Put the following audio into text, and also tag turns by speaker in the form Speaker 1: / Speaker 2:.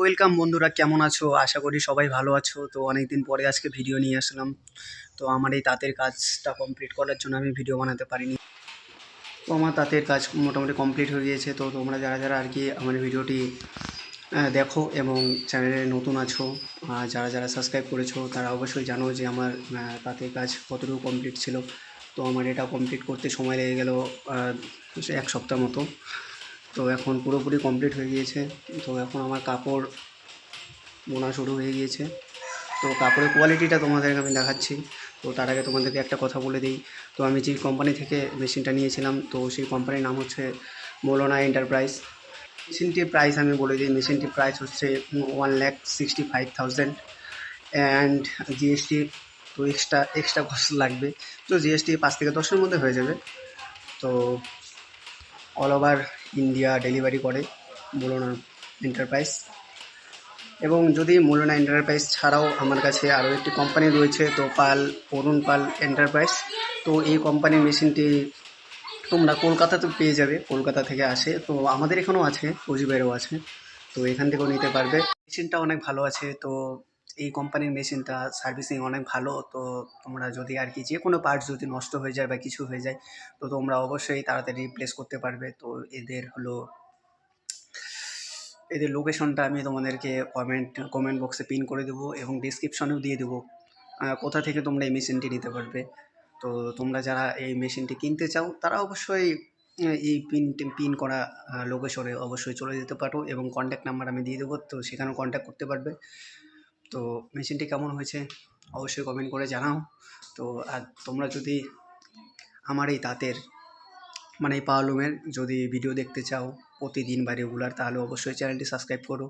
Speaker 1: Welcome বন্ধুরা, কেমন আছো? আশা করি সবাই ভালো আছো। তো অনেকদিন পরে আজকে ভিডিও নিয়ে আসলাম। তো আমার এই তাঁতের কাজটা কমপ্লিট করার জন্য আমি ভিডিও বানাতে পারিনি। তো আমার তাঁতের কাজ মোটামুটি কমপ্লিট হয়ে গিয়েছে। তো তোমরা যারা যারা আর কি আমার ভিডিওটি দেখো এবং চ্যানেলে নতুন আছো, যারা যারা সাবস্ক্রাইব করেছো তারা অবশ্যই জানো যে আমার তাঁতের কাজ কতটুকু কমপ্লিট ছিল। তো আমার এটা কমপ্লিট করতে সময় লেগে গেল এক সপ্তাহ মতো। তো এখন পুরোপুরি কমপ্লিট হয়ে গিয়েছে। তো এখন আমার কাপড় বোনা শুরু হয়ে গিয়েছে। তো কাপড়ের কোয়ালিটিটা তোমাদেরকে আমি দেখাচ্ছি। তো তার আগে তোমাদেরকে একটা কথা বলে দিই। তো আমি যে কোম্পানি থেকে মেশিনটা নিয়েছিলাম, তো সেই কোম্পানির নাম হচ্ছে মোলোনা এন্টারপ্রাইজ। মেশিনটির প্রাইস আমি বলে দিই। মেশিনটির প্রাইস হচ্ছে 1,65,000 অ্যান্ড জিএসটি। তো এক্সট্রা কস্ট লাগবে। তো জিএসটি 5 থেকে 10-এর মধ্যে হয়ে যাবে। তো অল ওভার ইন্ডিয়া ডেলিভারি করে মোলোনা এন্টারপ্রাইজ। এবং যদি মোলোনা এন্টারপ্রাইজ ছাড়াও আমার কাছে আরও একটি কোম্পানি রয়েছে, তো অরুণ পাল এন্টারপ্রাইজ। তো এই কোম্পানির মেশিনটি তোমরা কলকাতাতে পেয়ে যাবে। কলকাতা থেকে আসে, তো আমাদের এখানেও আছে, কোচবিহারেও আছে। তো এখান থেকেও নিতে পারবে। মেশিনটা অনেক ভালো আছে। তো এই কোম্পানির মেশিনটা সার্ভিসিং অনেক ভালো। তো তোমরা যদি আর কি যে কোনো পার্টস যদি নষ্ট হয়ে যায় বা কিছু হয়ে যায়, তো তোমরা অবশ্যই তাড়াতাড়ি রিপ্লেস করতে পারবে। তো এদের লোকেশনটা আমি তোমাদেরকে কমেন্ট বক্সে পিন করে দেবো এবং ডিসক্রিপশনেও দিয়ে দেবো কোথা থেকে তোমরা এই মেশিনটি নিতে পারবে। তো তোমরা যারা এই মেশিনটি কিনতে চাও তারা অবশ্যই এই পিন করা লোকেশনে অবশ্যই চলে যেতে পারো এবং কন্ট্যাক্ট নাম্বার আমি দিয়ে দেবো। তো সেখানেও কন্ট্যাক্ট করতে পারবে। তো মেশিনটি কেমন হয়েছে অবশ্যই কমেন্ট করে জানাও। তো আর তোমরা যদি আমার এই তাঁতের মানে এই পাওয়ারলুমের যদি ভিডিও দেখতে চাও প্রতিদিন বা রেগুলার, তাহলে অবশ্যই চ্যানেলটি সাবস্ক্রাইব করো।